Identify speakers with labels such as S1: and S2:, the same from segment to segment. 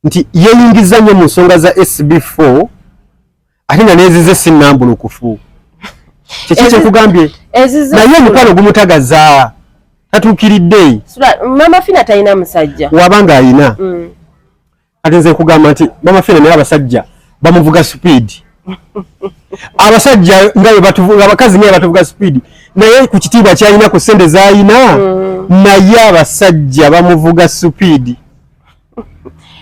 S1: nti yeeyingiza nnyo mu nsonga za SB4 ate nga neezize sinnambulukufu kiki kyekugambye naye omukwano gumutagaza tatuukiridde
S2: Mama Fina talina musajja
S1: wabanga ayina ate nze kugamba nti Mama Fina naye abasajja bamuvuga speed abasajja abakazi naye batuvuga speed naye ku kitiibwa kyalina ku ssente z'alina naye abasajja bamuvuga speed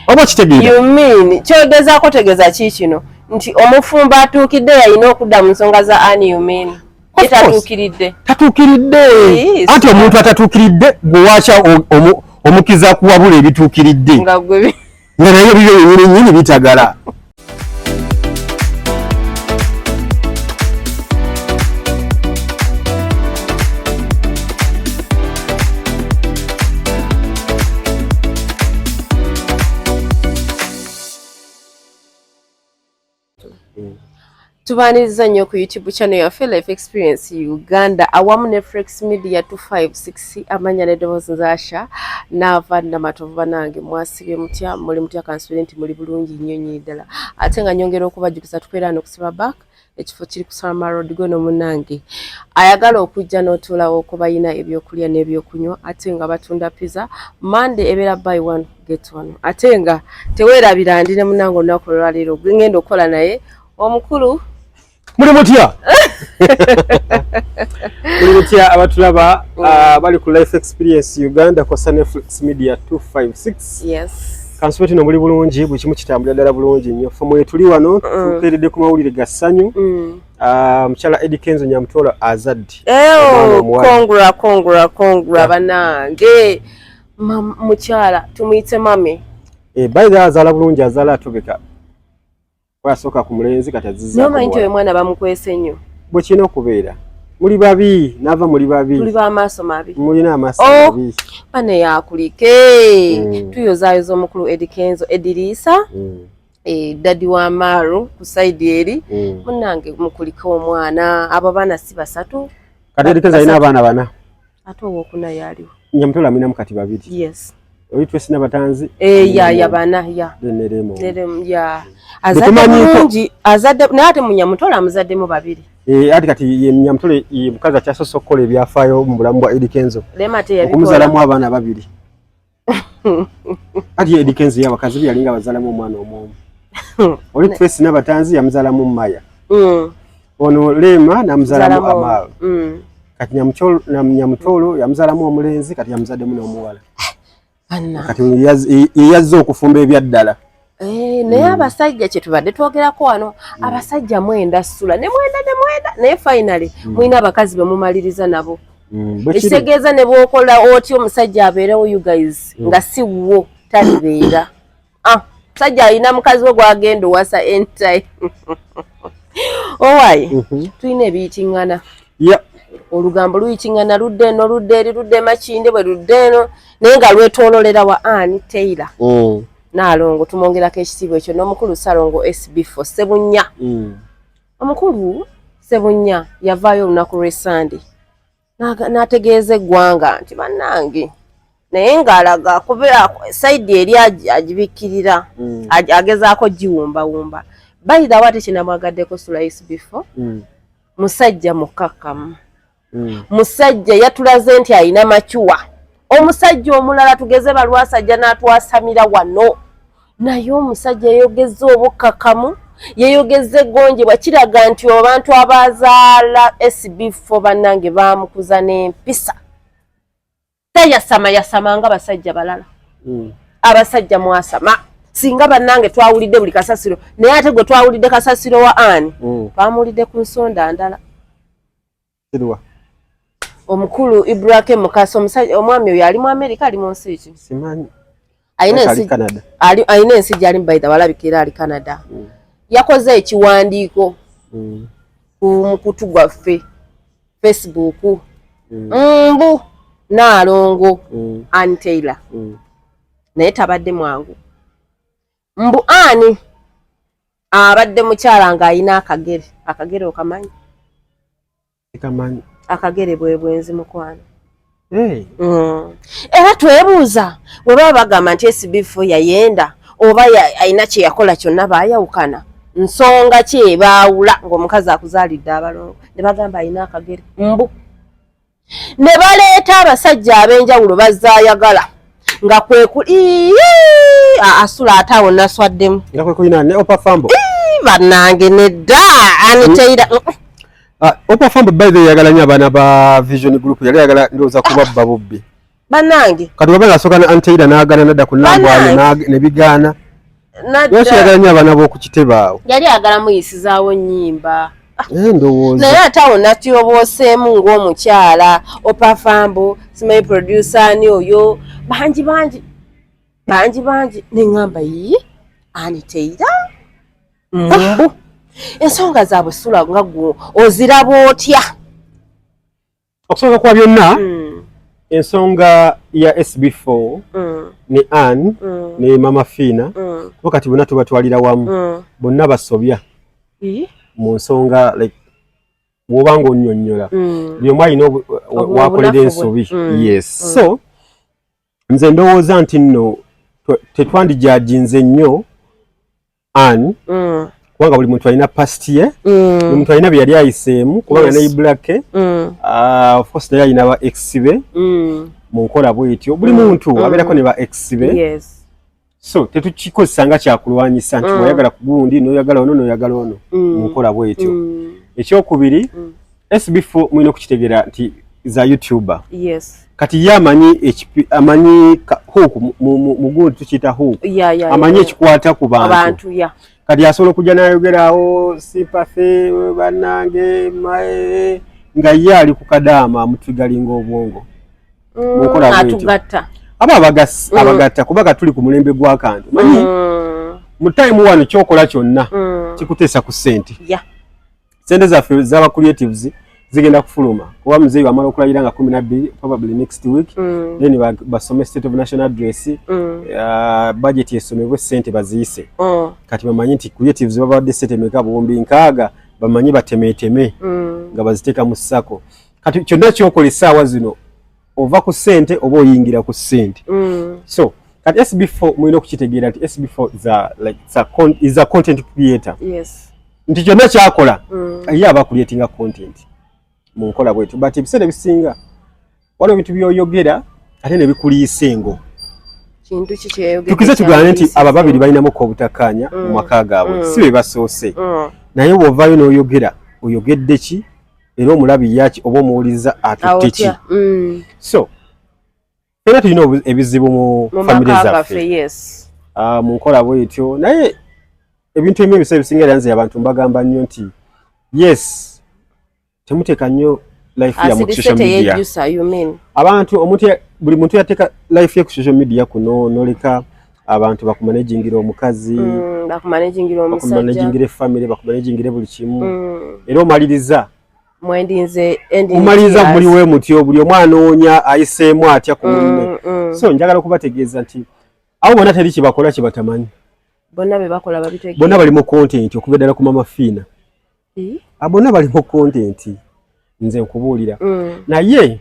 S1: oba kitegeera
S2: you mean kyogezaako tegeza ki kino nti omufumba atuukidde yalina okudda mu nsonga za ani you mean
S1: tatuukiridde anti omuntu atatuukiridde gwe waaca omukiza kuwabula ebituukiridde nga naye bibyo nyini bitagala
S2: Tubaniriza nnyo ku YouTube channel yaffe Life Experience Uganda awamu ne Flex Media 256 amanya n'eddoboozi nzaasha n'ava namatovu banange mwasibye mutya muli mutya kansubire nti muli bulungi nnyo nnyo ddala ate nga nyongera okubajjukiza tukwera n'okusiba back ekifo kiri ku Salma Road gono munange ayagala okujja n'otuulawo okuba yina ebyokulya n'ebyokunywa ate nga batunda pizza Monday ebeera buy one get one ate nga teweerabira ndi ne munange olunaku olwaleero ngenda okukola naye omukulu
S1: muli mutya abatulaba bali ku Life Experience Uganda kwa Netflix Media 256
S2: yes
S1: kansubeti no muli bulungi buli kimu kitambula ddala bulungi nnyo ffe mwe tuli wano tupeeredde ku mawulire ga ssanyu mukyala Eddie Kenzo Nyamtola azadde
S2: kongra banange mukyala tumuyite mame
S1: bayida azaala bulungi azaala atobeka wasoka ku mulenzi kati azizza
S2: no mind we mwana bamukwese nnyo
S1: bwe kino okubeera muli babi nava muli babi
S2: tuli ba maaso mabi
S1: mulina amaaso mabi
S2: bane yakulike tuyozaayoza omukulu Eddie Kenzo Edirisa dadi wa Maru ku side eri munange mukulike omwana abo bana si basatu
S1: kati Eddie Kenzo alina abaana bana
S2: ate owokuna yaliwo
S1: Nyamtola aminamu kati babiri
S2: yes
S1: oyitwe sina batanzi
S2: ya bana ya
S1: neremo
S2: ya azadde naye ate Nyamtola amuzaddemu babiri
S1: ati kati Nyamtola mukazi akyasoose okukola ebyafaayo mu bulamu bwa Eddie Kenzo okumuzaalamu abaana babiri ati Eddie Kenzo yabakazi be yalinga bazaalamu omwana omwomu oli Tracy Nabatanzi yamuzaalamu Maya ono Lema namuzaalamu Amal kati Nyamtolo yamuzaalamu omulenzi kati yamuzaddemu n'omuwala kati yazze okufumba ebyaddala
S2: naye abasajja kye tubadde twogerako wano abasajja mwenda ssula ne mwenda naye finally mulina abakazi be mumaliriza nabo ekitegeeza ne bw'okola otyo omusajja abeerewo you guys nga si wo talibeera musajja alina mukazi we gwagenda owasa entime owaye tulina ebiyitiŋŋana olugambo luyitiŋŋana ludde eno ludde eri ludde makinde bwe ludde eno naye nga lwetoololera wa Ann Taylor Naalongo tumwongerako ekitiibwa ekyo n'omukulu Salongo SB4 Sebunya omukulu Sebunya yavaayo olunaku lw'Essande n'ategeeza eggwanga nti bannange naye ng'alaga kubeera sayidi eri agibikkirira agezaako giwumbawumba bayirawo ate kinamwagaddeko sula SB4 musajja mukkakkamu musajja yatulaze nti alina makyuwa omusajja omulala tugeze balwasajja n'atwasamira wano naye omusajja yayogeza obukkakkamu yayogeza eggonjebwa kiraga nti abantu abazaala SB4 bannange baamukuza n'empisa yasama nga basajja balala abasajja mwasama singa bannange twawulidde buli kasasiro naye ate gwe twawulidde kasasiro wa Ann twamuwulidde ku nsonda ndala omukulu Ibrahim Mukasa omusajja omwami oyo ali mu America ali mu nsi ki
S1: simanyi
S2: alina ensi gyali mu bayida walabikira ali Canada yakoze ekiwandiiko ku mukutu gwaffe Facebook mbu Naalongo Ann Taylor naye tabadde mwangu mbu Ann abadde mukyala ng'ayina akagere okamanyi akagere bwe bwenzi mukwano era twebuuza bwe baba bagamba nti SB4 yayenda oba ayina kye yakola kyonna baayawukana nsonga ki ebaawula ng'omukazi akuzaalidde abalongo ne bagamba ayina akagere mbu ne baleeta abasajja ab'enjawulo bazaayagala nga kwe kuli asula ate awo naswaddemu
S1: nga kwe kulina ne Opa Fambo
S2: bannange nedda aniteira
S1: Opa Fambo by the yagala nnyo abaana ba Vision Group yali yagala ndowooza kubabba bubbi
S2: bannange
S1: kati waba ng'asooka ne Anteida n'agaana nadda ku Nnambwayo ne bigaana lwaki yagala nnyo abaana b'okukitebe awo
S2: yali agala muyisizaawo nnyimba
S1: ndowooza
S2: naye ate awo natyobooseemu ng'omukyala Opa Fambo simanyi producer ani oyo bangi neŋŋamba yi Aniteira mbu ensonga zaabwe sula nga gwo oziraba otya
S1: okusooka kwa byonna ensonga ya SB4 ne Anne ne Mama Fina kuba kati bonna tubatwalira wamu bonna basobya mu nsonga like woba ng'onnyonnyola buli omu alina wakolera ensobi yes so nze ndowooza nti nno tetwandijajinze nnyo Anne kubanga buli muntu alina past ye buli muntu alina bye yali ayiseemu kubanga ne Iblake of course naye alina ba ex be mu nkola bwetyo buli muntu abeerako ne ba ex be so tetukikozesa nga kyakulwanyisa nti oyagala ku gundi n'oyagala ono n'oyagala ono mu nkola bwetyo ekyokubiri SB4 mulina okukitegeera nti za YouTuber kati ye amanyi hook mu gundi tukiyita hook amanyi ekikwata ku bantu kati asobola okujja n'ayogeraawo sympathy bannange nga ye ali ku kadaama amutwigalinga obwongo mukola
S2: atugatta
S1: aba abagatta kuba tuli ku mulembe gw'akantu manyi mu time wano kyokola kyonna kikuteesa ku ssente sente zaffe z'aba creatives zigenda kufuluma kuba muzeeyi amala okulayira nga 12 probably next week then basome state of national address budget yesomebwe ssente baziyise kati bamanyi nti creatives babadde ssente meka bombi nkaaga bamanyi batemeeteme nga baziteeka mu ssako kati kyonna kyokola essaawa zino ova ku ssente oba oyingira ku ssente so kati SB4 mulina okukitegeera nti SB4 is a content creator nti kyonna kyakola ye aba creatinga content mu nkola bwetu but ebiseera ebisinga waliwo ebintu byoyogera ate ne bikuliisa engo tukize tugane nti aba babiri balinamu obutakkaanya mu maka gaabwe si be basoose naye bw'ovaayo n'oyogera oyogedde ki era omulabi yaki oba omuwuliza atutte ki so era tulina ebizibu mu famire zaffe mu nkola bwetyo naye ebintu ebimu ebiseera ebisinga era nze abantu mbagamba nnyo nti yes temuteeka nnyo life ya mu social media abantu buli muntu yateeka life ye ku social media kuno noleka abantu bakumanagingira omukazi
S2: bakumanagingira omusajja
S1: bakumanagingira family bakumanagingira buli kimu era omaliriza
S2: omaliza
S1: buli we mutyo buli omwana onya ayiseemu atya ku munne so njagala okubategeeza nti abo bonna teri kibakola kibatamanyi bonna bali mu content okuva ddala ku Mama Fina bonna bali mu content nze nkubuulira naye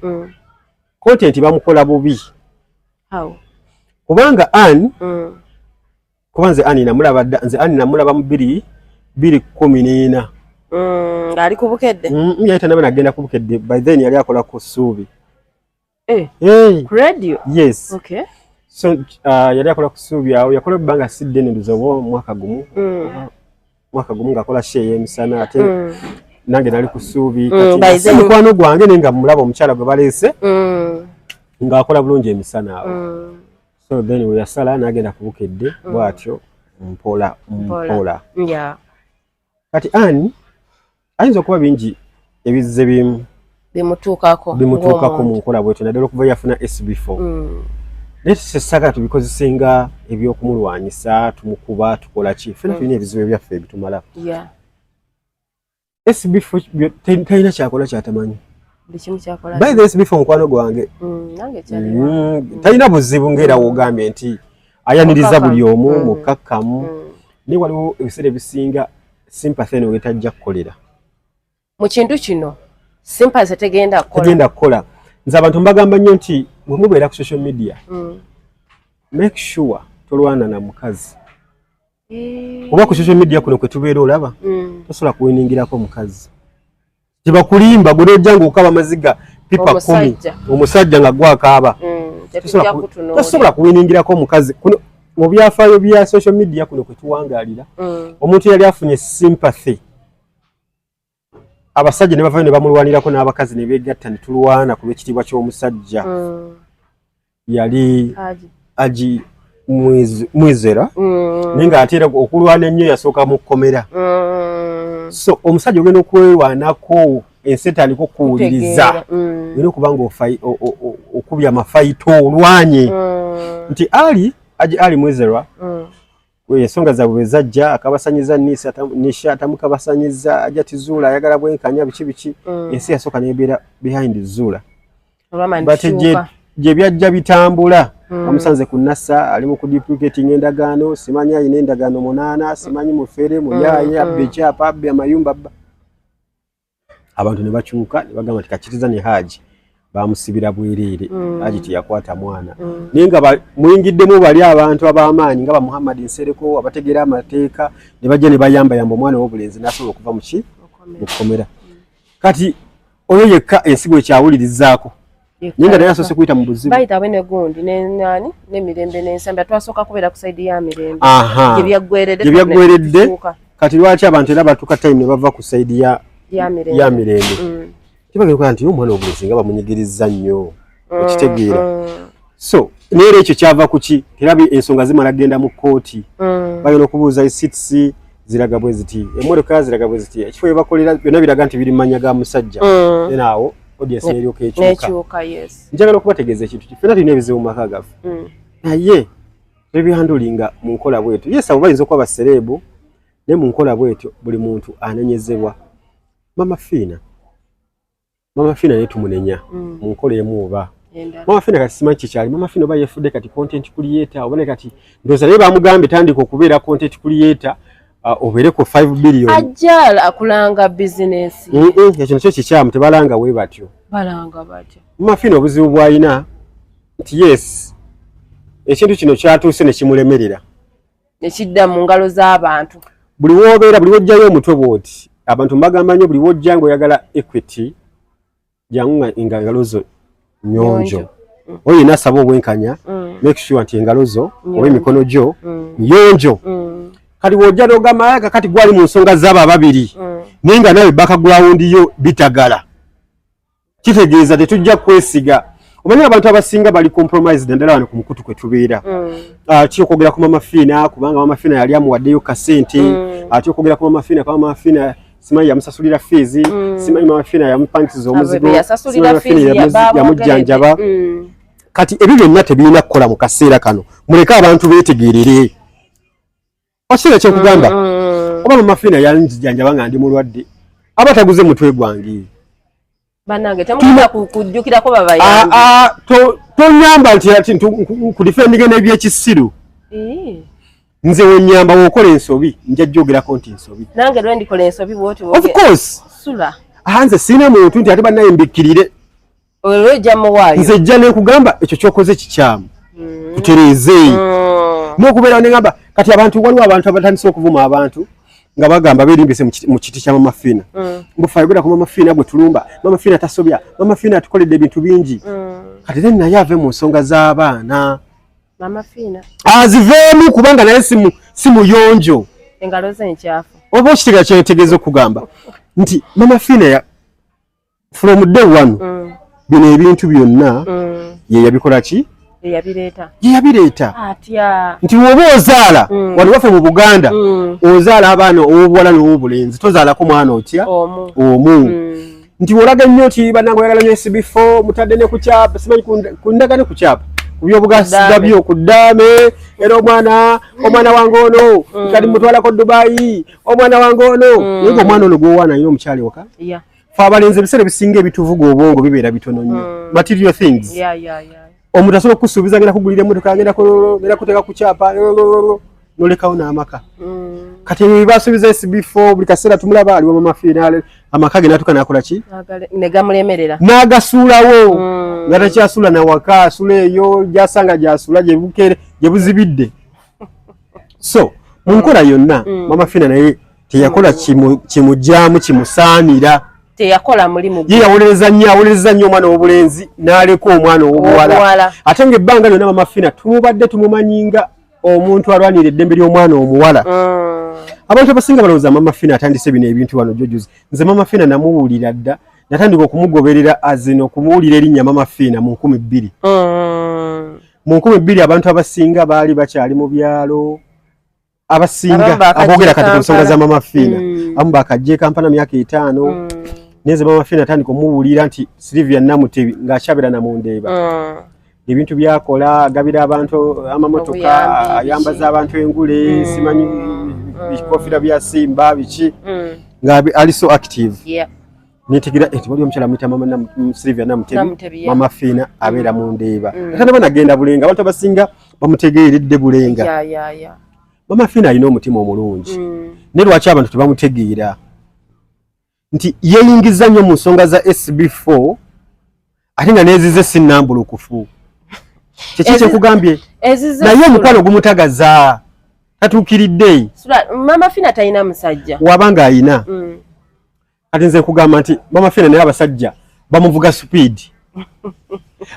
S1: content bamukola bubi kubanga Anne kuba nze Anne namulaba mu 2014
S2: ng'ali ku bukedde
S1: yali tanaba nagenda ku bukedde by then yali akola ku Ssuubi
S2: radio
S1: yes so yali akola ku Ssuubi awo yakola ebbanga sidde nenduza oba mwaka gumu ng'akola share y'emisana ate nange nali ku Ssuubi kati mukwano gwange nenga mulaba omukyala gwe baleese ng'akola bulungi emisana awo so then we yasala n'agenda ku bukedde bw'atyo mpola kati Anne ayinza okuba bingi ebizze
S2: bimutuukako
S1: mu nkola bwetyo naddala okuva yafuna SB4 naye tusesagala tubikozesenga ebyokumulwanyisa tumukuba tukola ki fena tulina ebizibu ebyaffe ebitumala SB4 talina kyakola kyatamanyi by the SB4 mukwano gwange talina buzibu ng'era wogambye nti ayaniriza buli omu mukakkamu naye waliwo ebiseera ebisinga sympathy eno wetajja kukolera
S2: mu kintu kino sympathy tegenda
S1: kukola nze abantu mbagamba nnyo nti bwe mubeera ku social media make sure tolwana na mukazi oba ku social media kuno kwe tubeera olaba tosobola kuwiningirako mukazi tebakulimba gwe nojjanga okaba maziga pipa 10 omusajja nga gwakaaba tosobola kuwiningirako mukazi kuno mu byafaayo bya social media kuno kwe tuwangaalira omuntu yali afunye sympathy abasajja ne bavayo ne bamulwanirako n'abakazi ne beegatta ne tulwana ku lw'ekitiibwa ky'omusajja yali Haji Mwizera naye nga ate okulwana ennyo yasooka mu kkomera so omusajja ogenda okwerwanako ensi etandika okuwuliriza olina okuba nga okubya amafayito olwanye nti Ali Mwizera ensonga zaabwe bwe zajja akabasanyiza Nisha atamukabasanyiza ajja tizuula ayagala bwenkanya biki ensi yasooka nebeera behind Zuula bate gye byajja bitambula bamusanze ku NASA ali mu kuduplicating endagaano simanyi ayina endagaano 8 simanyi mufere muyaye abbe kyapa abbe amayumba abantu ne bakyuka ne bagamba tikakitiza ne Haji bamusibira bwereere Haji tiyakwata mwana naye nga muyingiddemu bali abantu ab'amaanyi nga ba Muhammad Nsereko abategeera amateeka ne bajja ne bayamba omwana w'obulenzi n'asobola okuva mu kukomera kati oyo yekka ensigo ekyawulirizaako ninga naye asose kuyita mu buzibu bayita bene gundi nani n'emirembe n'ensamba twasooka kubeera ku side ya mirembe gyebyagweredde kati lwaki abantu era batuuka time ne bava ku side ya mirembe tibagenda nti omwana w'obulenzi nga bamunyigiriza nnyo ekitegeera so neera ekyo kyava ku ki terabi ensonga zimala genda mu kkooti bayina okubuuza seats ziraga bwe ziti emmotoka ziraga bwe ziti ekifo bye bakolera byonna biraga nti biri mu mannya ga musajja naawo audience eryoka ekyuka njagala okubategeeza ekintu ffenna tulina ebizibu mu maka gaffe naye ebyandulinga mu nkola bwetyo yes abo bayinza okuba basereebu naye mu nkola bwetyo buli muntu anenyezebwa Mama Fina naye tumunenya mu nkola emu oba Mama Fina kati simanyi kikyali Mama Fina oba yefudde kati content creator obone kati ndowooza naye bamugambye tandika okubeera content creator obeereko 5 billion ajjala akulanga business ekyo nakyo kikyamu tebalanga we batyo balanga batyo Mama Fina obuzibu bw'alina nti yes ekintu kino kyatuuse ne kimulemerera nekidda mu ngalo z'abantu buli w'obeera buli w'ojjayo omutwe bw'oti abantu mbagamba nnyo buli w'ojja ng'oyagala equity jangu nga engalo zo nyonjo oyo yina asaba obwenkanya make sure nti engalo zo oba emikono gyo nyonjo kati w'ojja n'ogamba kati gwali mu nsonga z'abo ababiri naye nga nawe background yo bitagala kitegeeza tetujja kwesiga omanyi abantu abasinga bali compromised naddala wano ku mukutu kwe tubeera kyokwogera ku Mama Fina kubanga Mama Fina yali amuwaddeyo kasente kyokwogera ku Mama Fina kwa Mama Fina simanyi yamusasulira fees simanyi Mama Fina yamupankiza omuzigo yamujjanjaba kati ebyo byonna tebirina kukola mu kaseera kano muleke abantu beetegeerere okiseera kyekugamba oba Mama Fina yanjjanjaba nga ndi mulwadde aba taguze mutwe gwange banange temugenda kujjukirako babayambi tonyamba nti kudifendinga n'ebyekisiru nze wenyamba wokola ensobi nja jjogerako nti ensobi nange lwe ndikola ensobi bwoti of course sula nze sina muntu nti ate bannaye mbikkirire olwejja muwaayo nze jja nekugamba ekyo kyokoze kikyamu tutereeze n'okubeera negamba kati abantu waliwo abantu abatandise okuvuma abantu nga bagamba berimbise mu kiti kya Mama Fina mbufayogera ku Mama Fina bwe tulumba Mama Fina tasobya Mama Fina atukoledde ebintu bingi kati then naye ave mu nsonga z'abaana Mama Fina aziveemu kubanga naye si muyonjo engalo ze nkyafu oba okitegeera kyetegeeza okugamba nti Mama Fina from day one bino ebintu byonna ye yabikola ki yabireeta atya nti woba ozaala wali waffe mu Buganda ozaala abaana ow'obuwala n'ow'obulenzi tozaalako mwana otya omu nti wolaga nnyo ti bannange oyagala nnyo SB4 mutadde ne ku kyapa simanyi ku ndaga ne ku kyapa ku byobugasiza byo ku ddaame era omwana wange ono kati mutwalako Dubai omwana wange ono naye omwana ono gwowaana alina omukyala ewaka fe abalenzi ebiseera bisinga ebituvuga obwongo bibeera bitono nnyo material things omuntu asobola okusuubiza agenda kugulira emmotoka agenda era kuteeka ku kyapa nolekawo n'amaka kati basuubiza SB4 buli kaseera tumulaba aliwo Mama Fina amaka ge natuka nakola ki negamulemerera n'agasuulawo nga takyasuula nawaka asula eyo gyasanga gyasula gye buzibidde so munkola yonna mama Fina naye teyakola kimujjamu kimusaanira
S2: teyakola mulimu
S1: ye yawuliriza nnyo omwana w'obulenzi n'aleka omwana ow'obuwala ate ng'ebbanga lyonna mama Fina tumubadde tumumanyinga omuntu alwanira eddembe ly'omwana omuwala abantu abasinga balowooza mama Fina atandise bino ebintu wano jojuzi nze mama Fina namuwulira dda natandika okumugoberera azino okumuwulira erinnya mama Fina mu 2000 mu 2000 abantu abasinga baali bakyali mu byalo abasinga aboogera kati ku nsonga za mama Fina amu bakajje Kampala myaka 5 neze mama Fina atandika omuwulira nti Sylvia Namutebi ng'akyabira na Mundeeba ebintu byakola agabira abantu amamotoka ayambaza abantu engule simanyi bikofira bya Simba biki nga ali so active nitigira eti wali omukyala mwita mama Sylvia Namutebi mama Fina abeera Mundeeba ate nabo nagenda Bulenga abantu abasinga bamutegeeredde Bulenga mama Fina alina omutima omulungi ne lwaki abantu tebamutegeera nti yeeyingiza nnyo mu nsonga za SB4 ate nga neezize sinnambulukufu kiki nkugambye naye omukwano gumutagaza tatuukiridde
S2: mama Fina talina musajja
S1: wabanga ayina kati nze nkugamba nti mama Fina naye abasajja bamuvuga speed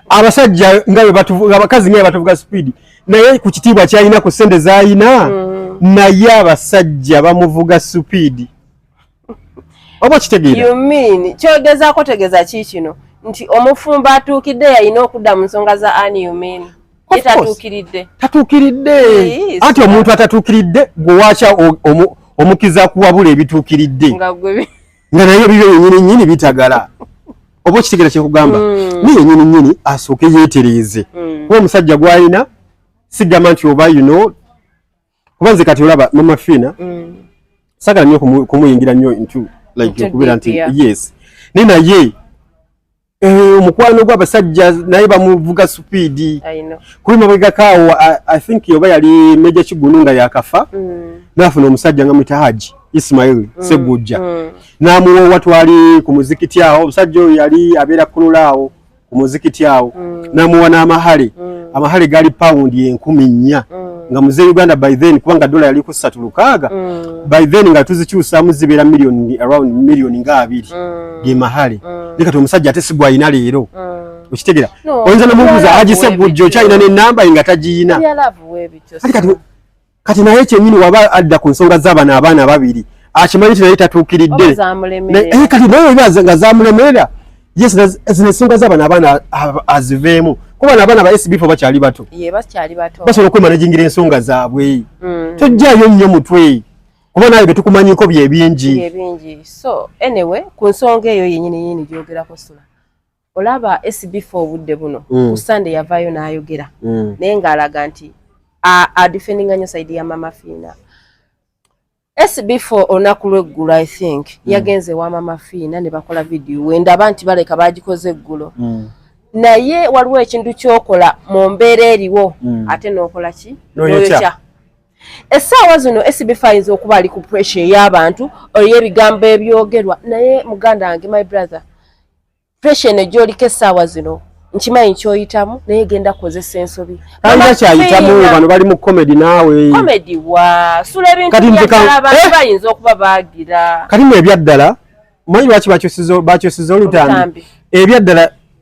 S1: abasajja abakazi nga batuvuga speed naye ku kitiibwa kyalina ku ssente z'alina naye abasajja bamuvuga speed oba kitegeera
S2: you mean kyogezaako tegeza ki kino nti omufumba atuukidde yalina okudda mu nsonga za Annie you mean
S1: tatuukiridde anti omuntu atatuukiridde gwe waacha omukiza kuwabula ebituukiridde nga naye bibyo nyini bitagala oba kitegeera kyekugamba niye nyini asooke yeetereeze kuba omusajja gwalina sigamba nti oba kuba nze kati olaba mama Fina sagala nnyo kumuyingira nnyo ntu like okubeera nti yes naye omukwano gw'abasajja naye bamuvuga speed kuli mabegakaawo I think yoba yali Meja Kigunu nga yakafa n'afuna omusajja nga mwita Haji Ismail Segujja n'amuwoowa twali ku muzikiti awo omusajja oyo yali abeera kululaawo ku muzikiti awo n'amuwa n'amahale amahale gaali pawundi 10,400 nga muze Uganda by then kubanga dola yali ku 3,600 by then nga tuzikyusaamu zibeera around million nga 2 ge mahale lekati omusajja ate sigwa ayina leero okitegeera oyinza n'omubuuza Haji Segujja okyalina n'ennamba nga tagiyina kati naye kyennyini waba adda ku nsonga z'abaana abaana babiri akimanyi nti naye tatuukiridde kati naye oba nga zamulemerera yes zino ensonga z'abaana abaana aziveemu kuba n'abaana ba SB4 bakyali bato basobola okwemanagingira ensonga zaabwe tojjaayo nnyo mutwe kuba nawe betukumanyiko bye bingi
S2: so anyway ku nsonga eyo yennyini gyogerako Sula olaba SB4 obudde buno ku Sunday yavaayo n'ayogera naye ng'alaga nti adefendinga nnyo side ya mama Fina SB4 olunaku lw'eggulo I think yagenze wa mama Fina ne bakola video wendaba nti baleka bagikoze eggulo naye waliwo ekintu kyokola mu mbeera eriwo ate n'okola ki n'oyokya essaawa zino SB4 ayinza okuba ali ku pressure y'abantu olw'ebigambo ebyogerwa naye muganda wange my brother pressure ne gy'oliko essaawa zino nkimanyi kyoyitamu naye genda kukozesa ensobi
S1: kanja kyayitamu bano bali mu comedy naawe
S2: comedy wa Sula ebintu byaddala abantu bayinza okuba baagira
S1: kati mu ebyaddala manyi lwaki bakyosiza olutambi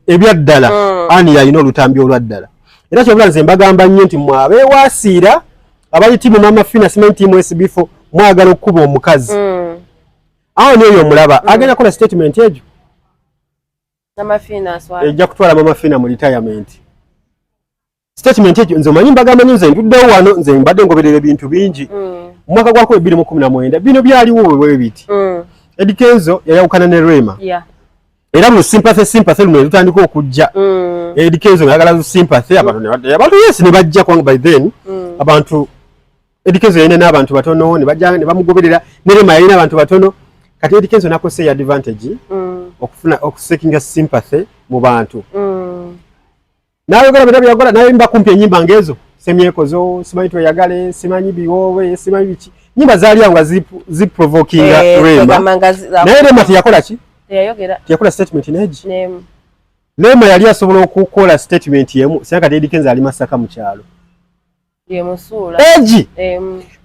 S1: ebyaddala ani yalina olutambi olwaddala era kyobula nze mbagamba nnyo nti mwabeewaasiira abali tiimu mama Fina simanyi tiimu SB4 mwagala okukuba omukazi awo niyo omulaba agenda kola statement egyo
S2: mama Fina
S1: ejja kutwala mama Fina mu retirement statement egyo nze omanyi mbagamba nnyo nze ntuddewo wano nze mbadde ngoberera ebintu bingi mu mwaka gwa 2019 bino byaliwo bwe biti Eddie Kenzo yayawukana ne Rema era mu sympathy luno tutandika okujja Eddie Kenzo ngayagala sympathy abantu yes ne bajja kwanga by then abantu Eddie Kenzo yalina n'abantu batono ne bajja ne bamugoberera ne Rema yalina abantu batono kati Eddie Kenzo nakose advantage okufuna okusekinga sympathy mu bantu n'ayogera byagala naye mba kumpi ennyimba ngezo semyekozo simanyi tweyagale simanyi biwowe simanyi biki nyimba zaali awo nga ziprovokinga Rema naye Rema teyakola ki teyakola statement neegi Rema yali asobola okukola statement yemu singa kati Eddie Kenzo ali Masaka mu kyalo
S2: ye musula
S1: eji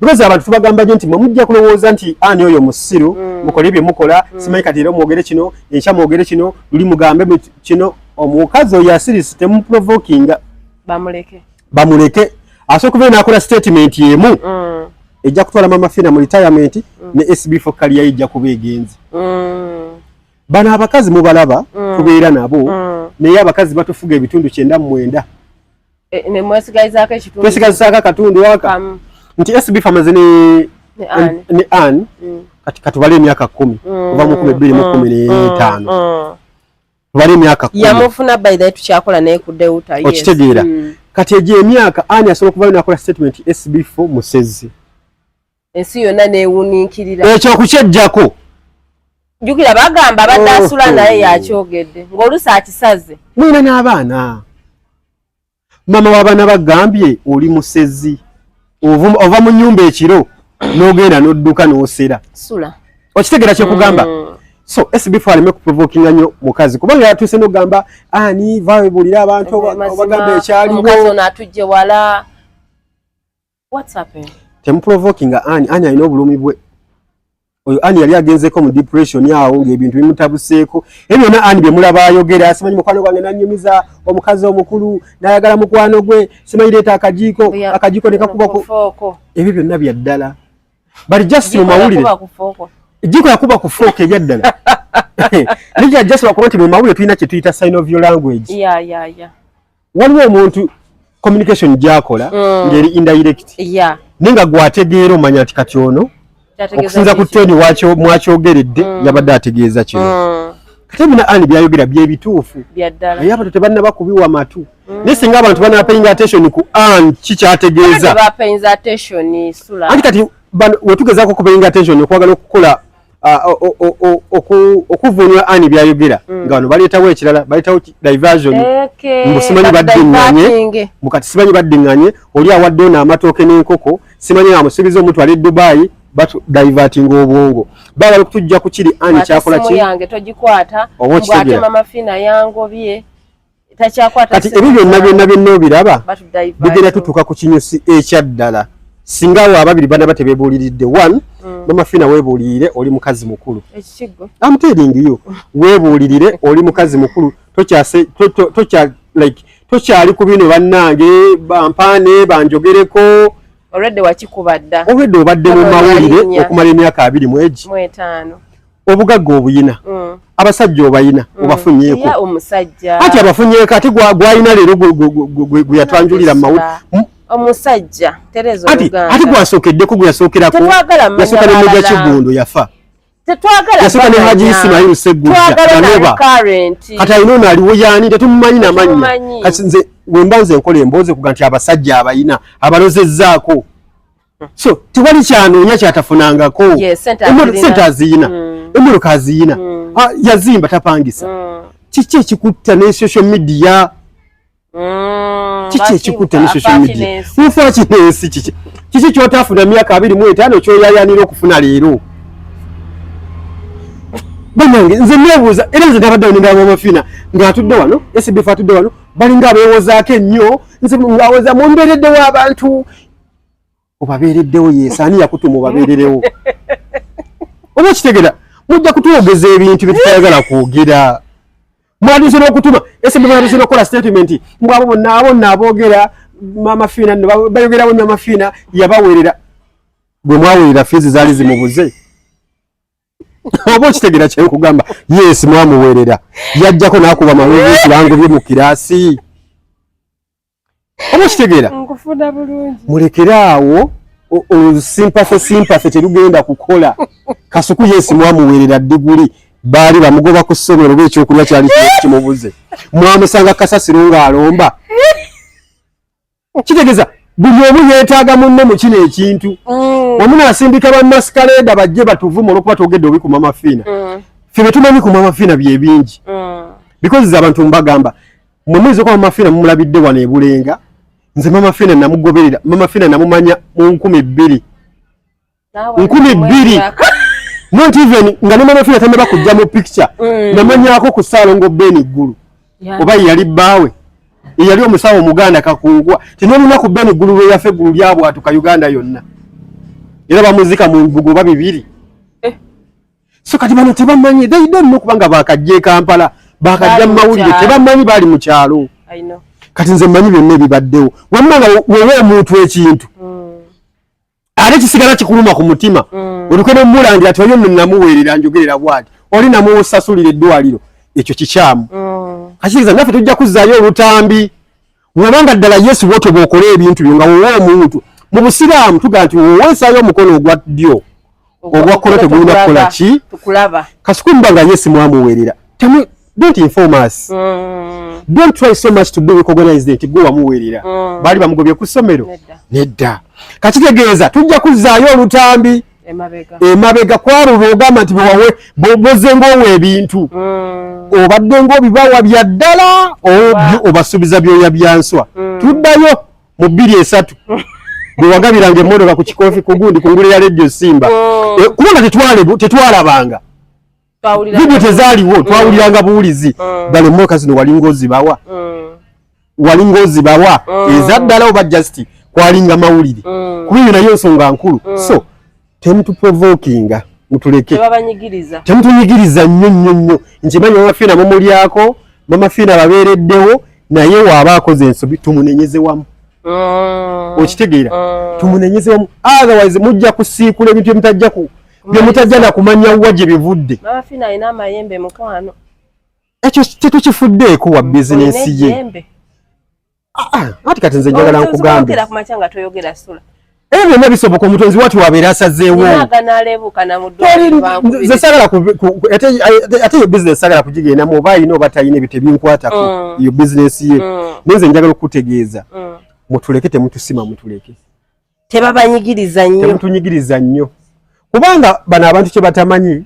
S1: because abantu tubagamba nti mujja kulowooza nti ani oyo musiru mukole bye mukola simanyi kati era mwogere kino enkya mwogere kino luli mugambe kino omukazi oyo asirisi temuprovokinga bamuleke asooka kubeera n'akola statement emu ejja kutwala Mama Fina mu retirement ne SB4 kaliya ejja kuba egenzi bano abakazi mubalaba tubeera nabo naye abakazi batufuga ebitundu 9
S2: ne mwesigazaako ekitundu
S1: twesigazaako akatundu waka nti SB amaze ne Ann kati katubale emyaka 10 kuva mu 2015 tubale emyaka 10
S2: yamufuna by the way tukyakola naye ku Deuta
S1: yes okitegeera kati eje emyaka Ann asobola kuba nakola statement SB4 musezi
S2: ensi yonna neewuniikirira
S1: ekyo kukyejjako
S2: jukira bagamba badasula naye yakyogedde ng'olusi akisaze
S1: mwina n'abaana mama w'abaana bagambye oli musezi ova mu nnyumba ekiro n'ogenda n'odduka n'osera
S2: sula
S1: okitegeera kyokugamba so SB4 aleme kuprovokinga nnyo mukazi kubanga yatuuse n'ogamba ani vawebuulira abantu obagamba ekyaliwo
S2: omukazi ono atujje wala what's happened
S1: temuprovokinga ani alina obulumi bwe oyo ani yali agenzeko mu depression awo ng'ebintu bimutabuseeko ebyo byonna ani bye mulaba ayogera simanyi mukwano gwange nannyumiza omukazi omukulu n'ayagala mukwano gwe simanyi leeta akajiiko ne kakubako ebyo byonna bya ddala bali just mu mawulire ejjiiko yakuba ku fooko ebyaddala lijja just bakuba nti mu mawulire tulina kye tuyita sign of your language waliwo omuntu communication gy'akola ng'eri indirect naye nga gwategeera omanya nti kati ono okusinza ku toni mwakyogeredde yabadde ategeeza kino kati bina ani byayogera byebituufu naye abantu tebannaba kubiwa matu naye singa abantu banapayinga attention ku an kikyategeeza anti kati wetugezaako okupayinga attention okwagala okukola okuvuunula ani byayogera nga bano baleetawo ekirala baleetawo diversion mbu simanyi baddiŋŋanye mukati simanyi baddiŋŋanye oli awadde ono amatooke n'enkoko simanyi amusuubiza omutwala e Dubai batu diverting obwongo baba okutujja ku kiri ani kyakola ki
S2: yange togikwata ngwate Mama Fina yangobye takyakwata
S1: kati ebyo byonna biraba bigenda tutuuka ku kinyusi ekyaddala singa abo ababiri bana batebebuuliridde one Mama Fina weebuulirire oli mukazi mukulu
S2: ekigo
S1: I'm telling you weebuulirire oli mukazi mukulu tokyali ku bino bannange bampaane banjogereko
S2: already wakikubadda
S1: obedde obadde mu mawulire okumala emyaka 25 obugagga obuyina abasajja obayina obafunyeeko
S2: omusajja
S1: ati abafunyeeko ati gwayina leero gwe yatwanjulira mu mawulire
S2: omusajja terezo oluganda
S1: ati gwasookeddeko gwe yasookerako yasooka ne Meja Kigondo yafa yasooka ne Haji Ismail Segujja Kaneba kati ayina ono aliwo yaani tetumumanyi namannya kati nze bwemba nze nkola emboozi kuga nti abasajja abayina abalozezzaako so tewali kyanoonya kyatafunangako sente aziyina emmoloka aziyina yazimba tapangisa kiki ekikutta ne social media kiki ekikutta ne social media ufa kinensi kiki kyotafuna myaka 25 kyoyayanira okufuna leero banange nze nebuuza era nze nabadde oninga Mama Fina ng'atudde wano SB4 atudde wano balinga abeewozaako ennyo nze ng'awoza mumbeereddewo abantu obabeereddewo yesaani yakutuma obabeererewo oba okitegeera mujja kutwogeza ebintu bye tutayagala kwogera mwatuuse n'okutuma SB4 mwatuuse n'okukola statement mbwabo bonna aboogera Mama Fina bayogerawo Mama Fina yabaweerera bwe mwaweerera fiizi zaali zimubuze oba okitegeera kyenkugamba yes mwamuweerera yajjako n'akuba mawulire ekirango bye mu kiraasi oba okitegeera mulekere awo sympathy terugenda kukola kasuku yes mwamuweerera diguli baali bamugoba ku ssomero lw'ekyokulya kyali kimubuze mwamusanga kasasiro ng'alomba kitegeeza buli omu yeetaaga munne mu kino ekintu omu n'asindika bamasikaleeda bajje batuvuma olwokuba twogedde obi ku Mama Fina ffe be tumanyi ku Mama Fina bye bingi because abantu mbagamba mwe muyinza okuba Mama Fina mumulabidde wano e Bulenga nze Mama Fina namugoberera Mama Fina namumanya mu 2000 not even nga ne Mama Fina tanaba kujja mu picture namanyaako ku Ssaalongo Ben Gulu oba yali bbaawe eyali omusawo Muganda kakungwa tinolunaku beni gulu yafe gulu lyabo atuka Uganda yonna era bamuzika mu bugoba bibiri so kati bano tebamanyi they don't know kubanga bakajje Kampala bakajja mawulire tebamanyi bali mu kyalo
S2: I know
S1: kati nze manyi byonna ebibaddewo wamanga wewe omuntu ekintu ate kisigala kikuluma ku mutima olukene mulandi ati oyo namuweerera njogerera bwati oli namusasulira eddwaliro ekyo kikyamu kikiriza naffe tujja kuzzaayo olutambi wabanga ddala Yesu bwotyo bw'okola ebintu byo nga wowe omuntu mu busiraamu tugaa nti woweesaayo omukono ogwa ddyo ogwa kkono tegulina kukola ki kasukumba nga Yesu mwamuweerera don't inform us don't try so much to be recognized nti gwe wamuweerera baali bamugobye ku ssomero nedda kakitegeeza tujja kuzzaayo olutambi emabega kwabo ogamba nti bawawe boze ng'owa ebintu obadde ng'obibawa bya ddala obasuubiza byoya byanswa tuddayo mu 2-3 bwe wagabiranga emmotoka ku kikoofi ku gundi ku ngule ya Radio Simba kubanga tetwalabanga vidiyo tezaaliwo twawuliranga buwulizi bale emmotoka zino walinga ozibawa eza ddala oba just kwalinga mawulire kuba eyo nayo nsonga nkulu so temutuprovokinga mutuleke temutunyigiriza nnyo nkimanyi Mama Fiina mumulyako Mama Fiina babeereddewo naye waaba akoze ensobi tumunenyeze wamu okitegeera tumunenyeze wamu otherwise mujja kusiikula ebintu byemutajja nakumanya wa gye bivudde
S2: Mama Fiina alina amayembe mukwano
S1: ekyo tetukifuddeeko wa bizinensi ye ati kati nze njagala nkugambe byonna bisoboka omutonzi wati wabeera asazeewo nze sagala ate yo bizinesi sagala kugigendamu oba alina oba talina ebyo tebinkwatako iyo bizinesi ye naye nze njagala okutegeeza mutuleke temutusima mutuleke temutunyigiriza nnyo kubanga bano abantu kye batamanyi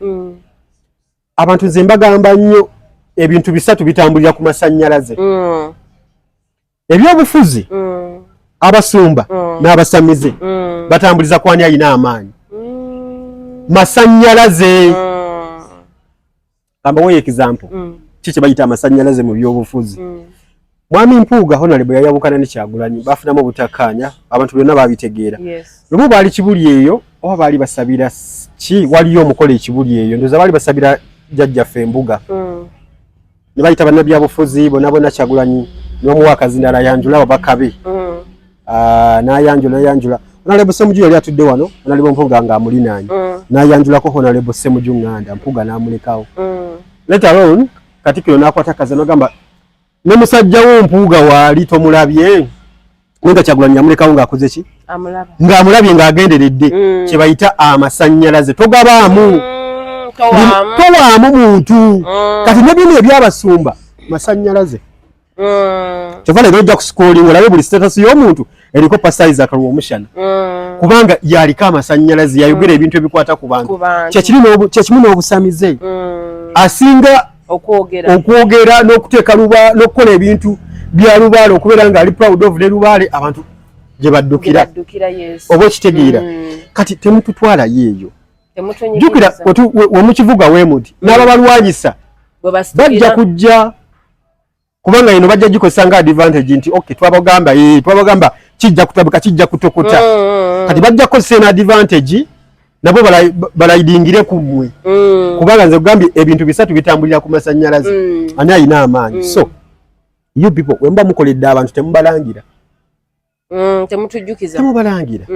S1: abantu nze mbagamba nnyo ebintu 3 bitambulira ku masannyalaze ebyobufuzi abasumba n'abasamize batambuliza kwani alina amaanyi masannyalaze ambawo example kiki bayita masannyalaze mu byobufuzi Mwami Mpuuga Honorable yayabukana ne Kyagulanyi bafunamu obutakkaanya abantu bonna babitegeera lumu baali kibuli eyo oba baali basabira ki waliyo omukola ekibuli eyo ndoza baali basabira jjajjaffe Embuga ne bayita bannabyabufuzi bonna Kyagulanyi n'omuwaka zindala yanjula obakabe n'ayanjula Honorable Ssemujju yali atudde wano Honorable Mpuuga nga amulinaanye n'ayanjulako Honorable Ssemujju Nganda Mpuuga n'amulekawo later on Katikkiro n'akwata kaza n'agamba ne musajja wo Mpuuga waali tomulabye nga Kyagulanyi amulekawo ng'akoze ki ng'amulabye ng'agenderedde kye bayita amasannyalaze togabaamu towaamu muntu kati ne bino ebyabasumba masannyalaze kyova leero ojja kusikoolinga olabe buli status y'omuntu eriko pasaize akaluwa omushana kubanga yaliko amasannyalaze yayogera ebintu ebikwata ku bantu kyekimu n'obusamize asinga okwogera n'okuteeka n'okukola ebintu bya Lubaale okubeera nga ali proud of ne Lubaale abantu gye baddukira oba okitegeera kati temututwala yeeyo jjukira wemukivuga weemuti n'ababalwanyisa bajja kujja kubanga ino bajja gikozesa nga advantage nti okay twabagamba kijja kutabuka kijja kutokota kati bajja kukozesa na advantage nabo balayidingire ku mmwe kubanga nze kugambye ebintu 3 bitambulira ku masannyalaze ani alina amaanyi so you people wemba mukoledde abantu temubalangira temubalangira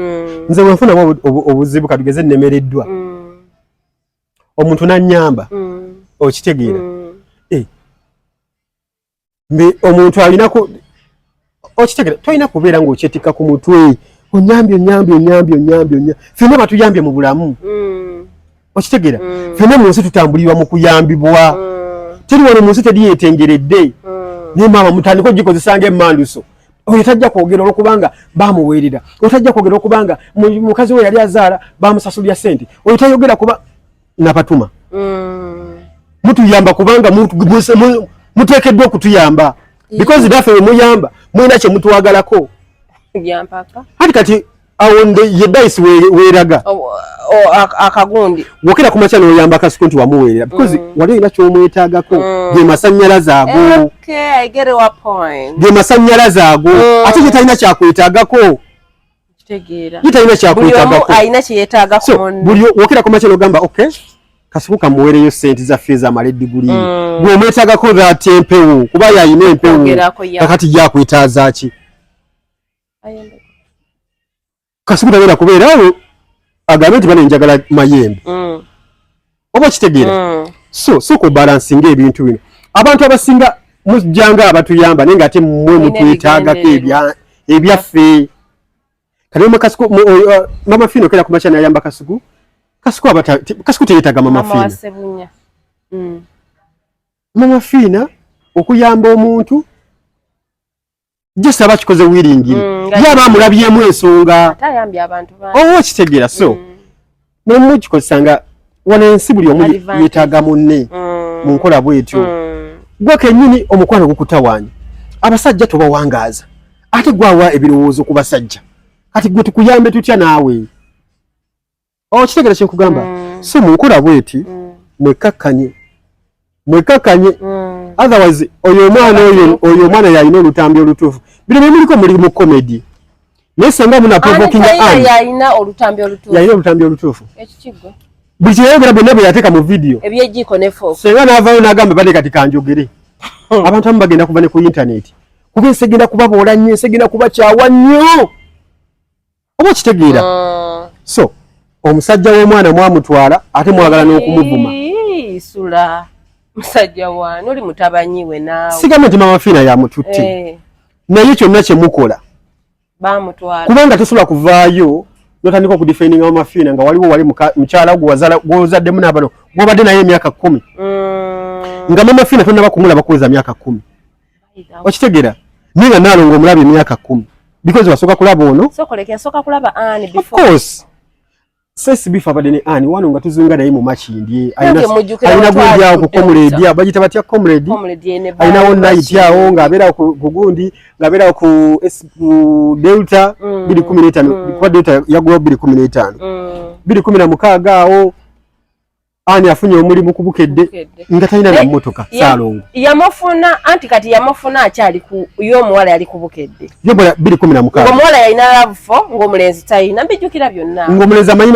S1: nze wenfuna obuzibu katugeze nnemereddwa omuntu nannyamba okitegeera mbe omuntu alinako okitegeera toyina kubeera ng'okyetikka ku mutwe onyambye ffenna batuyambye mu bulamu okitegeera ffenna mu nsi tutambulirwa mu kuyambibwa teri wano mu nsi teriyeetengeredde naye maama mutandika ogikozesa ng'emmanduso oyo tajja kwogera olwokubanga bamuweerera oyo tajja kwogera olwokubanga mukazi we yali azaala bamusasulya ssente oyo tayogera kuba napatuma mutuyamba kubanga muteekeddwa okutuyamba because daffe we muyamba mulina kye mutwagalako ati kati awonde ye dice weeraga
S2: akagundi
S1: wokera ku makya n'oyamba Kasuku nti wamuweerera because wali olina ky'omwetaagako ge masannyalaze ago.
S2: Okay, I get your point.
S1: Ge masannyalaze ago ate ye talina kyakwetaagako.
S2: Kitegeera.
S1: Ye talina kyakwetaagako.
S2: Buli omu alina kye yeetaagako.
S1: So buli wokera ku makya n'ogamba okay Kasuku kamuweereyo sente za fees amala eddiguli gwe omwetaagako that empewo kuba yayina empewo kakati gyakwetaaza ki. Kasuku tabeera kubeera awo agambe nti bano njagala mayembe oba kitegeera so ko balancing ebintu bino abantu abasinga mujjanga abatuyamba naye nga ate mmwe mutwetaagako ebyaffe kati Kasuku mama Fino kera ku makya n'ayamba Kasuku Kasuku teyeetaaga mama Fina mama Fina okuyamba omuntu just abakikoze wiringire yaba amulabyemu ensonga kitegeera so nemwe kikozesanga wano ensi buli omu yeetaaga munne mu nkola bwetyo gwe kennyini omukwano gukutawaanya abasajja tobawangaaza ate gwawa ebirowoozo ku basajja kati gwe tukuyambe tutya naawe kitegeera kye nkugamba so mu nkola bweti mwekakkanye otherwise oyo omwana yalina olutambi olutuufu bino byemuliko muli mu comedy naye senga muna provoking
S2: yalina olutambi
S1: olutuufu buli kyeyayogera byonna bwe yateeka mu video
S2: ebyejjiiko ne fork
S1: senga n'avaayo n'agamba bane kati kanjogere abantu amu bagenda kuva ne ku internet kuba ensegenda kubaboola nnyo ensegenda kubakyawa nnyo oba okitegeera so omusajja w'omwana mwamutwala ate mwagala n'okumuvuma
S2: sula musajja wano oli mutabanyiwe naawe
S1: sigambe nti mama Fina yamututte naye kyonna kye mukola
S2: bamutwala
S1: kubanga tosobola kuvaayo notandika okudefendinga mama Fina nga wali mukyala gwozaddemu n'abano gwobadde naye emyaka 10 nga mama Fina tonnaba kumulaba kuweza myaka 10 okitegeera naye nga naalonga omulaba emyaka 10 because wasooka kulaba ono
S2: yasooka kulaba Anne before
S1: of course sesi bifa abadde ne Anne wano nga tuzunga naye mu makindye alina gundi awo ku comrade bagita batya comrade alinawo night awo ng'abeera ku gundi ng'abeera ku Delta 2015 kuba Delta yagulawo 2016 awo Anne afunye omulimu ku Bukedde nga talina na mmotoka Saalongo
S2: yamufuna anti kati yamufuna akyali ku y'omuwala yali ku Bukedde
S1: yobola 2016
S2: omuwala yalina lavufo ng'omulenzi talina mbijjukira byonna
S1: ng'omulenzi amanyi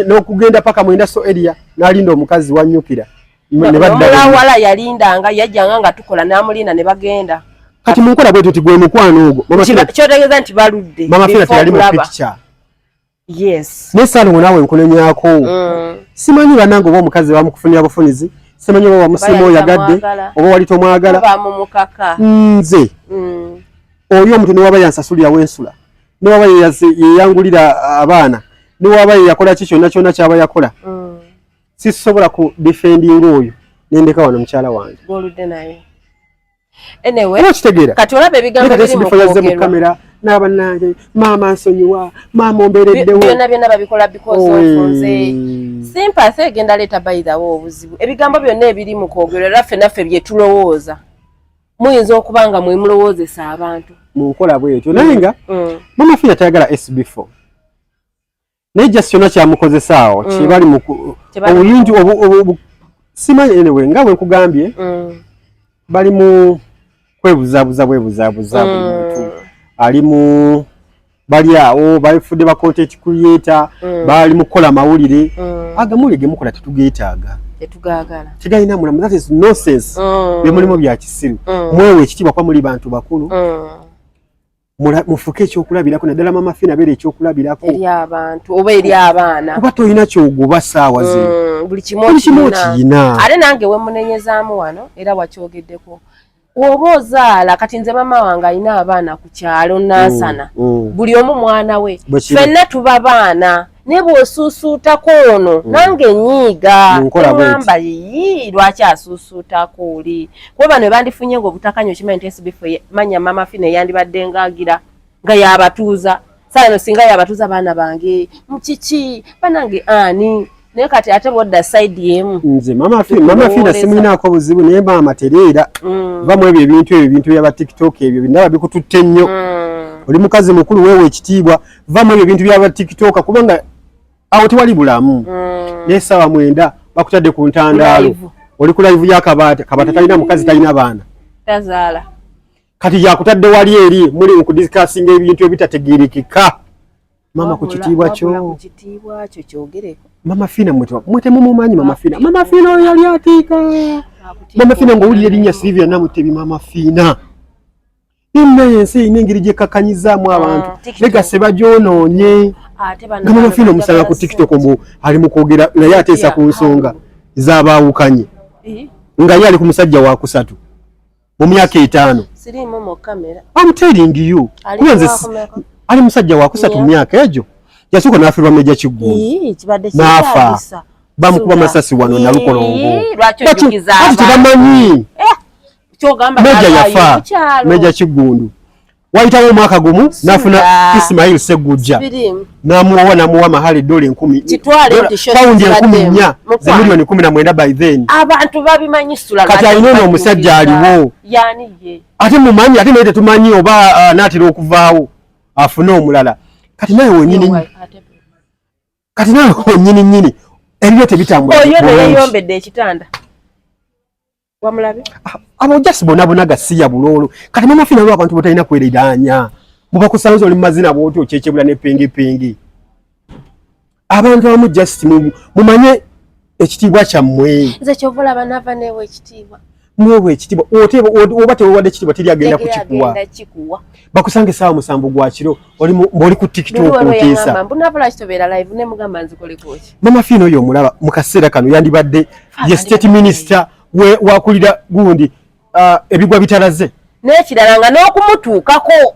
S1: n'okugenda paka mu industrial area n'alinda omukazi wanyukira
S2: omulawala yalindanga yajjanga nga tukola n'amulinda ne bagenda
S1: kati mu nkola bwetyo gwe mukwano ogwo
S2: kyotegeeza nti baludde
S1: mama Fina teyali mu picture
S2: yes
S1: ne Saalongo naawe nkunenyako simanyi bannange oba omukazi bamukufunira bufunizi simanyi oba wamusiima oyagadde oba wali tomwagala nze oyo omuntu newaba yansasulirawo ensula newaba yeyangulira abaana newaba yeyakola ki kyonna kyonna kyaba yakola sisobola ku defending oyo nendeka wano mukyala wange
S2: kitegeera kati olaba ebigambo biri
S1: mu kamera n'abannange maama nsonyiwa maama ombeereddewo
S2: byonna babikola because ofunze sympathy egenda leeta bayirawo obuzibu ebigambo byonna ebiri mu kwogerera ffenaffe bye tulowooza muyinza okuba nga mwe mulowoozesa abantu
S1: mu nkola bwetyo naye nga mama Fina tayagala SB4 naye just kyonna kyamukozesaawo kyebali mu obuyinji simanyi anyway nga bwe nkugambye bali mu kwebuzaabuza buli muntu ali mu bali awo balifudde ba content creator bali mu kola mawulire agamuli gemukola tetugeetaaga tegayina mulamu that is nonsense byemulimu bya kisiru mwewe ekitibwa kwa muli bantu bakulu mufuke ekyokulabirako naddala mama Fina abeera ekyokulabirako
S2: eri abantu oba eri abaana
S1: kuba tolina kyogoba saawa zino
S2: buli kimu okiyina ate nange wemunenyezaamu wano era wakyogeddeko oba ozaala kati nze mama wange alina abaana ku kyalo nansana buli omu mwana we ffenna tuba baana ne bw'osuusuutako ono nange nyiiga eŋŋamba yi lwaki asuusuutako oli kuba bano bandifunye ng'obutakanya okimanyi nti SB4 manya mama Fina yandibadde ngaagira nga yabatuuza saano singa yabatuuza baana bange mukiki banange ani naye kati ate bodda side yemu
S1: nze mama Fina simulinaako buzibu naye maama tereera vamu ebyo ebintu byaba TikTok ebyo ndaba bikututte nnyo oli mukazi mukulu wewe ekitiibwa vamu ebyo bintu byaba TikTok kubanga awo tewali bulamu n'essaawa 9 bakutadde ku ntandaalo oli ku live yakabata talina mukazi talina baana
S2: tazaala
S1: kati yakutadde wali eri muli mu kudiscussing ebintu ebitategeerekeka mama ku kitiibwa kyo
S2: kyogereko
S1: mama Fina mwete mumumanyi mama Fina oyo yali atiika mama Fina ng'owulira erinnya Sylvia Namutebi mama Fina inna yensi inengeri gye kakanyizaamu abantu legase bagyonoonye nga mama Fina omusanga ku TikTok ali mu kwogera naye ateesa ku nsonga z'abaawukanye nga ye ali ku musajja wa kusatu mu myaka 5
S2: sirimu mu kamera
S1: I'm telling you ali musajja wa kusatu mu myaka egyo yasuka n'afiirwa Meja Kiggundu n'afa bamukuba masasi wano na Lukolongo ati tebamanyi Meja yafa Meja Kiggundu wayitawo omwaka gumu n'afuna Ismail Segujja n'amuwa mahali $10,000 paundi 14 za milioni 19 by then
S2: abantu babimanyisula
S1: kati alina omusajja aliwo
S2: yani ye
S1: ate mumanyi ate naye tetumanyi oba n'atera okuvaawo afune omulala kati naye wenyini ebyo tebitambula
S2: oyo neyeyombedde ekitanda wamulabe
S1: abo just bonabonaga siya bulolo kati mama Fina lwa abantu botalina kweridanya muba kusanzo oli mazina bwoti okyekebula ne pengi abantu abamu just mumanye ekitiibwa kyammwe
S2: nze kyovola banava newe ekitiibwa
S1: mwewe ekitiibwa oba tewewadde ekitiibwa teri agenda kukikuwa bakusange saawa 7 gwa kiro oli ku TikTok oteesa
S2: mbunavola kitobeera live ne mugamba nzikoleko ki
S1: mama Fina oyo omulaba mu kaseera kano yandibadde ye state minister wakulira gundi ebigwa bitalaze
S2: n'ekirala nga n'okumutuukako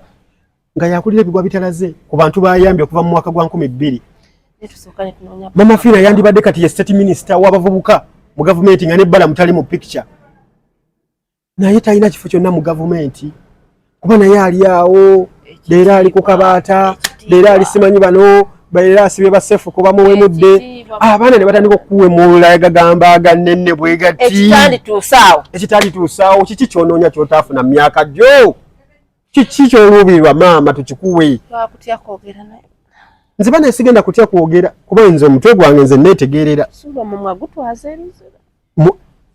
S1: nga yakulira ebigwa bitalaze ku bantu bayambye okuva mu mwaka gwa 2000 mama Fina yandibadde kati ye state minister w'abavubuka mu gavumenti nga nebbala mutali mu picture naye talina kifo kyonna mu gavumenti kuba naye ali awo leero ali ku kabaata leero ali simanyi bano leero asibye basefu kuba muwemudde abaana ne batandika okuwemulula yagagamba aganenne bwegati ekitali tuusaawo kiki kyonoonya kyotaafuna myaka gyo kiki kyoluubirwa maama tukikuwe nze bana sigenda kutya kwogera kuba nze omutwe gwange nze neetegeerera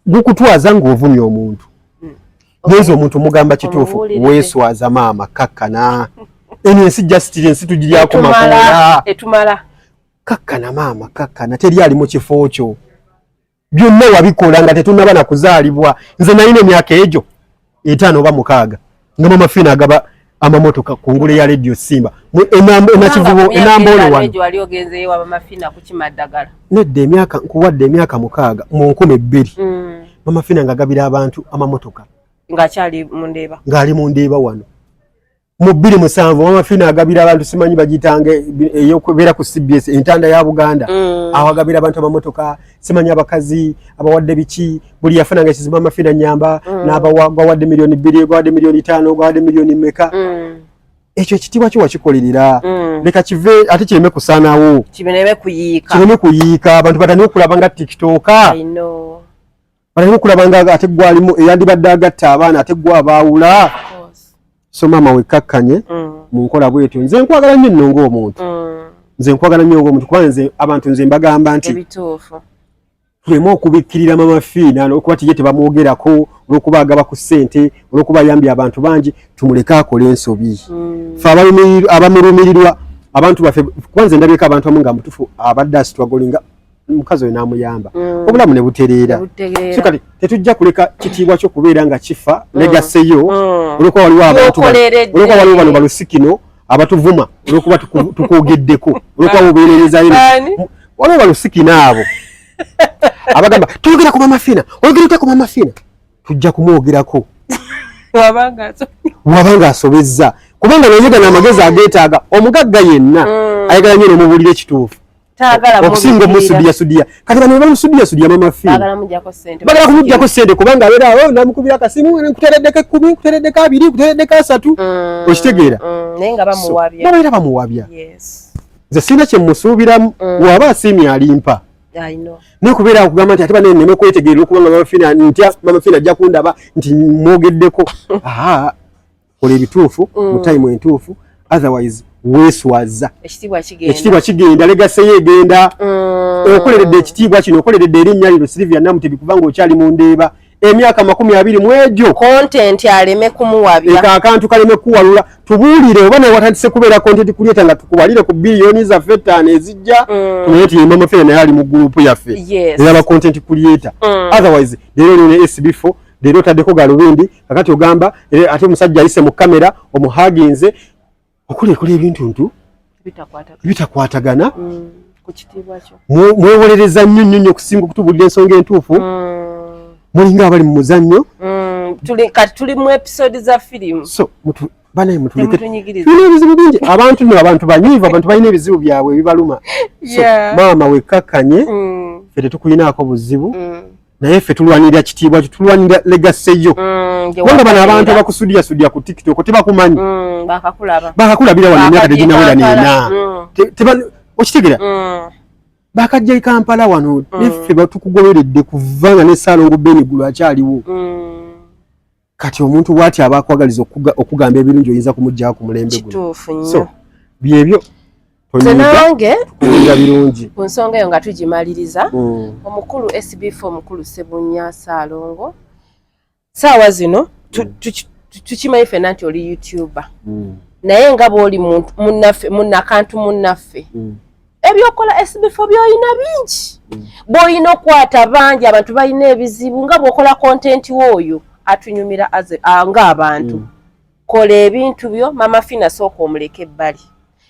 S1: gukutwaza ng'ovumya omuntu neze omuntu mugamba kituufu weeswaza maama kakkana eno ensi jasitiri ensi tugiryako
S2: makoola
S1: kakkana maama kakkana teri ali mu kifo kyo byonna wabikola nga tetunnaba na kuzaalibwa nze nalina emyaka egyo 5 oba 6 nga mama Fina agaba amamotoka ku ngule ya Radio Simba enakivubo enamboolo wano nedda emyaka nkuwadde emyaka 6 mu 2000 mama Fina ngagabira abantu amamotoka ng'ali mu Ndeeba wano mu 2007 mama Fina agabira abantu simanyi bagitange eyokubeera ku CBS entanda ya Buganda aho agabira abantu amamotoka simanyi abakazi abawadde biki buli yafunanga ekizibu mama Fina nyamba n'abawadde $2 million gwawadde $5 million gwawadde $1 million meka ekyo ekitiibwa kyo wakikolerera leka kive ate kireme kusaanawo kireme kuyiika abantu batandika okulaba nga TikTok balina okulaba nga ate gwalimu eyandibadde agatta abaana ate gwe abaawula so maama wekkakkanye mu nkola bwetyo nze nkwagala nnyo nno ng'omuntu kuba nze abantu nze mbagamba nti tuleme okubikkirira mama Fina olwokuba tiye tebamwogerako olwokuba agaba ku ssente olwokuba ayambye abantu bangi tumuleke akole ensobi fe abamurumirirwa abantu baffe kuba nze ndabyeko abantu amu nga mutufu abadde asitwagolinga mukazi oyo n'amuyamba obulamu ne butereera so kati tetujja kuleka kitiibwa kyo kubeera nga kifa legaseyo olwokuba waliwo abantu olwokuba waliwo bano balusikino abatuvuma olwokuba tukwogeddeko olwokuba bubeererezayo waliwo balusikino abo abagamba tuyogera ku mama Fina oyogereko ku mama Fina tujja kumwogerako wabanga asobezza kubanga nayegana amagezi ageetaaga omugagga yenna ayagala nnyo n'omubuulira ekituufu okusinga omusudiya kati bano bamusudiya mama Fina bagala kumuggyako ssente kubanga abeera awo namukubira akasimu nkutereddeko 10 nkutereddeko 2 nkutereddeko 3 okitegeera babeera bamuwabya nze sina kye musuubiramu waba asiimye alimpa naye kubeera okugamba nti ate banene kwetegeera okubanga mama Fina ntya mama Fina ajja kundaba nti mwogeddeko kola ebituufu mu time entuufu otherwise weeswaza
S2: ekitibwa
S1: kigenda legacy egenda okoleredde ekitibwa kino okoleredde erinnya lino Sylvia Namutebi kubanga okyali mu ndeeba emyaka 20 mu egyo
S2: content aleme kumuwabya
S1: akantu kaleme kuwalula tubuulire oba naye watandise kubeera content creator nga tukuwalire ku billioni zaffe 5 ezijja tunaye ti mama fere naye ali mu group yaffe era ba content creator otherwise leero ne SB4 leero taddeko galubindi kakati ogamba ate omusajja ayise mu kamera omuhaginze okulekola ebintu bitakwatagana
S2: ku kitibwa kyo
S1: mwewolereza nnyo okusinga okutubulira ensonga entuufu mulinga abali mu muzannyo
S2: tuli mu episode za film
S1: so banaye ebizibu bingi abantu banyiivu abantu balina ebizibu byabwe ebibaluma maama wekkakkanye ffe tetukuyinaako buzibu naye ffe tulwanirira kitiibwa kyo tulwanirira legacy yo kubanga bano abantu abakusudya ku TikTok tebakumanyi bakakulabira wano emyaka teginawera nena okitegera bakajja e Kampala wano neffe batukugoberedde kuvanga ne Salongo Benigulu akyaliwo kati omuntu bwati abakwagaliza okugamba ebirungi oyinza kumugjaako ku mulembe guno so byebyo
S2: nange
S1: birungi
S2: ku nsonga eyo nga tugimaliriza omukulu SB4 omukulu Ssebunya Salongo saawa zino tukimanyi ffenna nti oli YouTuber naye nga bw'oli munnakantu munnaffe ebyokola SB4 byoyina bingi bw'olina okwata bangi abantu balina ebizibu nga bw'okola content w'oyo atunyumira ng'abantu kola ebintu byo mama Fina sooka omuleke ebbali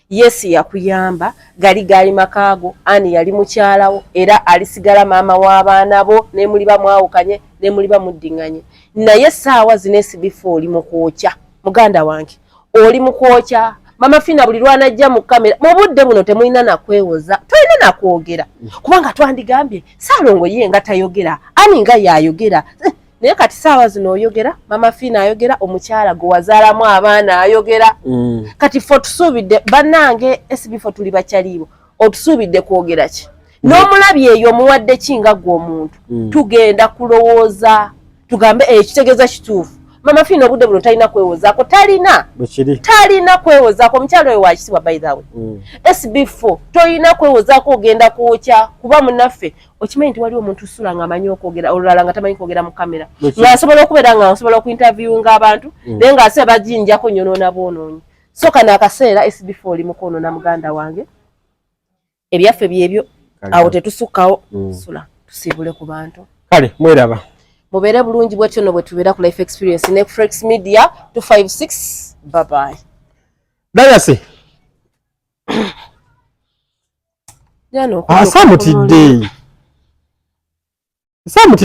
S2: Yesi yakuyamba gali makaago ani yali mukyalawo era alisigala maama w'abaana bo ne muli bamwawukanye ne muli bamuddinganye naye saawa zino SB4 oli mu kwokya muganda wange oli mu kwokya mama Fina buli lwanajja mu kamera mu budde buno temulina nakwewoza toyina nakwogera kubanga twandigambye Salongo ye nga tayogera ani nga yayogera naye kati saawa zino oyogera mama Fina ayogera omukyala gwe wazaalamu abaana ayogera kati ffe tusuubidde bannange SB4 tuli bakyaliibo otusuubidde kwogera ki n'omulabi eyo omuwadde kinga gwe omuntu tugenda kulowooza tugambe ekitegeeza kituufu mama Fina obudde buno talina kwewozaako talina kwewozaako omukyala oyo wakisibwa by the way SB4 tolina kwewozaako ogenda kwokya kuba munnaffe okimanyi nti waliwo omuntu sula nga amanyi okwogera olulala nga tamanyi kwogera mu kamera ng'asobola okubeera nga asobola okuinterviewinga abantu naye ng'ase bajinjako nyonoona bwonoonyi so kano akaseera SB4 oli mukwonoona muganda wange ebyaffe byebyo awo tetusukkawo sula tusiibule ku bantu
S1: kale mweraba
S2: mubeere bulungi bwetyo no bwe tubeera ku Life Experience Netflix Media 256 bye bye
S1: Dayase
S2: jano
S1: asamutidde